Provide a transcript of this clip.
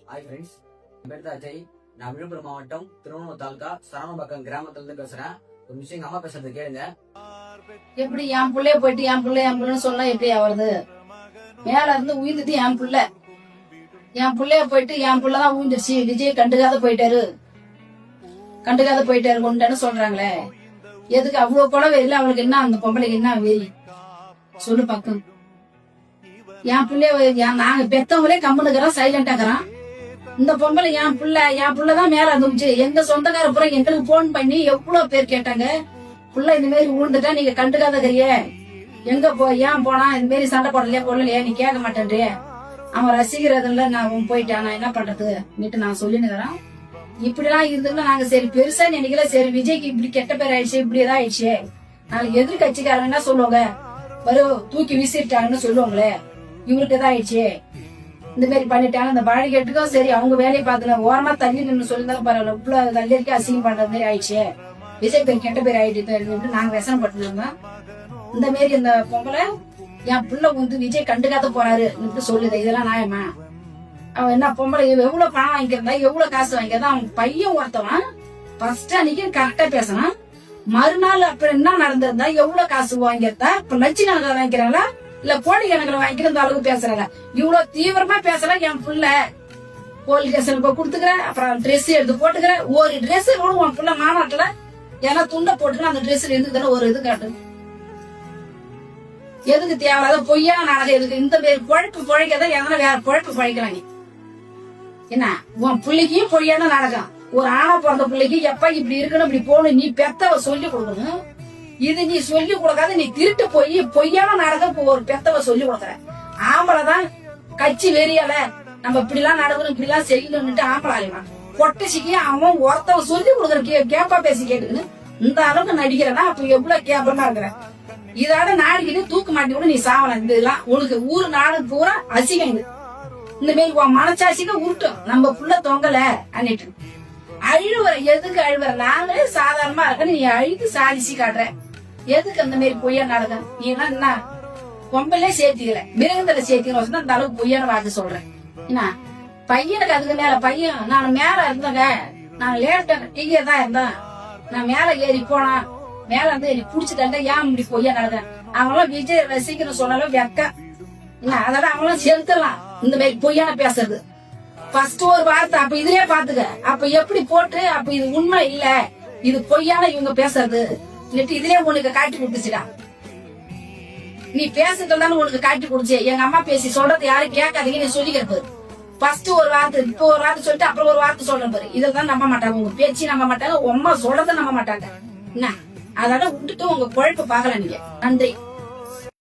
Hi friends, என் பேர் தான் அஜய். நான் விழுப்புரம் மாவட்டம் திருவண்ணூர் தாலுகா சரவணம்பாக்கம் கிராமத்துல இருந்து பேசுறேன். ஒரு விஷயம் எங்க அம்மா பேசுறது கேளுங்க. எப்படி என் பிள்ளைய போயிட்டு என் பிள்ளைன்னு சொன்னா எப்படி ஆவறது? மேல இருந்து உயிர்ந்துட்டு என் பிள்ளைய போயிட்டு என் பிள்ளைதான் ஊந்துருச்சு, விஜய் கண்டுக்காத போயிட்டாரு கொண்டான்னு சொல்றாங்களே. எதுக்கு அவ்வளவு குழவை இல்ல? அவளுக்கு என்ன, அந்த பொம்பளைக்கு என்ன வெறி சொல்லு பக்கம்? என் பிள்ளைய நாங்க பெத்தவங்களே கம்முனுக்குறோம், சைலண்டாக்குறான். இந்த பொம்பளை என் பிள்ளைதான் மேல இருந்துச்சு. எங்க சொந்தக்கார புற எங்களுக்கு போன் பண்ணி எவ்வளவு பேர் கேட்டாங்க, புள்ள இந்த மாதிரி விழுந்துட்டா நீங்க கண்டுக்காதக்கிறிய, எங்க ஏன் போனா இந்த மாதிரி சண்டை போடலையா நீ கேட்க மாட்டேன்றிய, அவன் ரசிக்கிறதுல நான் போயிட்டான், நான் என்ன பண்றது நான் சொல்லினுக்கிறேன். இப்படி எல்லாம் இருந்துன்னா நாங்க சரி பெருசா நினைக்கல. சரி விஜய்க்கு இப்படி கெட்ட பேர் ஆயிடுச்சு, இப்படி ஏதாவது ஆயிடுச்சு, நாளைக்கு எதிர்கட்சிக்காரங்க என்ன சொல்லுவாங்க, வரும் தூக்கி வீசிட்டாங்கன்னு சொல்லுவாங்களே, இவருக்கு ஏதாவது ஆயிடுச்சு, இந்த மாதிரி பண்ணிட்டாங்க. இந்த பாடிக்கட்டுக்கும் சரி அவங்க வேலையை பார்த்துல ஓரமா தள்ளி நின்று சொல்லியிருந்தாலும் பரவாயில்ல, இவ்வளவு தள்ளி இருக்க அசிங்கம் பண்ற மாதிரி ஆயிடுச்சு, விஜய் பேர் கெட்ட பேர் ஆயிட்டு நாங்க விசனம் பட்டுருந்தோம். இந்த மாதிரி இந்த பொங்கலை என் பிள்ளை வந்து விஜய் கண்டுக்காத போறாரு சொல்லுது. இதெல்லாம் நியாயமா? அவன் என்ன பொம்பளை எவ்வளவு பணம் வாங்கிக்கிறதா, எவ்வளவு காசு வாங்கிக்கிறதா? அவன் பையன் ஒருத்தவன் ஃபர்ஸ்ட் அன்னைக்கு கரெக்டா பேசணும், மறுநாள் அப்புறம் என்ன நடந்திருந்தா, எவ்வளவு காசு வாங்கிருந்தா, இப்ப லட்ச கணக்கில் வாங்கிக்கிறாங்களா இல்ல கோடி கணக்கில் வாங்கிக்கிற அந்த அளவுக்கு பேசுறாங்க. இவ்வளவு தீவிரமா பேசல. என் புள்ள போலீஸ் ஸ்டேஷன் போய் கொடுத்துக்கிறேன், அப்புறம் ட்ரெஸ் எடுத்து போட்டுக்கிறேன். ஒரு ட்ரெஸ் கூட உன் புள்ள மாநாட்டுல ஏன்னா துண்டை போட்டுக்கிறேன், அந்த ட்ரெஸ்ல எதுக்கு தானே ஒரு இது காட்டு? எதுக்கு தேவையில்லாத பொய்யா நாடகம் எதுக்கு? இந்த மாதிரி குழப்பு குழைக்கதான் எதனா வேற குழப்பு குழைக்கிறாங்க. என்ன உன் பிள்ளைக்கும் பொய்யான நாடகம்? ஒரு ஆணா பிறந்த பிள்ளைக்கு எப்ப இப்படி இருக்கணும், இப்படி போகணும், நீ பெத்தவ சொல்லி கொடுக்கணும். இது நீ சொல்லி கொடுக்காத, நீ திருட்டு போய் பொய்யான நாடகம் ஒரு பெத்தவ சொல்லி கொடுக்குற. ஆம்பளைதான் கட்சி வெறியால நம்ம இப்படி எல்லாம் நடக்கணும், இப்படி எல்லாம் செய்யணும்னுட்டு ஆம்பளை ஆலிவான் பொட்டசிக்கு அவன் ஒருத்தவ சொல்லி கொடுக்குற கேப்பா பேசி கேட்டுக்கணும். இந்த அளவுக்கு நடிக்கிறனா அப்ப எவ்வளவு கேப்பமா இருக்கிற? இதோட நாளைக்கு தூக்கு மாட்டி கூட நீ சாவலாம். இந்த இதெல்லாம் உனக்கு ஊரு நாடு பூரா அசிங்கம். இந்த மாதிரி உன் மனச்சாட்சிக்கு உருட்டும், நம்ம புள்ள தொங்கல அன்னிட்டு அழுவற. எதுக்கு அழுவற? நாங்களே சாதாரணமா இருக்க, நீ அழுது சாதிச்சு காட்டுற. எதுக்கு அந்த மாதிரி பொய்யா நாடகம்? நீ என்ன பொம்பலே சேர்த்திக்கல, மிருகத்துல சேர்த்திக்கணும், அந்த அளவுக்கு பொய்யான வாக்கு சொல்றேன். என்ன பையனுக்கு அதுக்கு மேல பையன் நான் மேல இருந்தேங்க, நான் லேட்டா இங்கே தான் இருந்தேன், நான் மேல ஏறி போனா மேல இருந்து ஏறி புடிச்சுட்டா ஏன் இப்படி பொய்யா நாடகம்? அவங்களாம் விஜய் ரசிக்கணும் சொன்னாலும் வெக்க. அதோட அவங்களாம் செலுத்தலாம் இந்த மாதிரி பொய்யான பேசுறது. ஃபர்ஸ்ட் ஒரு வார்த்தை அப்ப இதுலயே பாத்துக்க, அப்ப எப்படி போட்டு அப்ப இது உண்மை இல்ல, இது பொய்யான இவங்க பேசுறது இதுலயே உனக்கு காட்டி கொடுத்துச்சுடா. நீ பேசுறதுனால உனக்கு காட்டி கொடுச்சு. எங்க அம்மா பேசி சொல்றது யாரும் கேட்காதீங்க, நீ சொல்லிக்கிறது. ஃபர்ஸ்ட் ஒரு வார்த்தை, இப்போ ஒரு வார்த்தை சொல்லிட்டு அப்புறம் ஒரு வார்த்தை சொல்றேன் பாரு, இதெல்லாம் நம்ப மாட்டாங்க. உங்க பேச்சு நம்ப மாட்டாங்க, உங்க அம்மா சொல்றத நம்ப மாட்டாங்க. என்ன அதோட விட்டுட்டு உங்க குழப்ப பாக்கல நீங்க. நன்றி.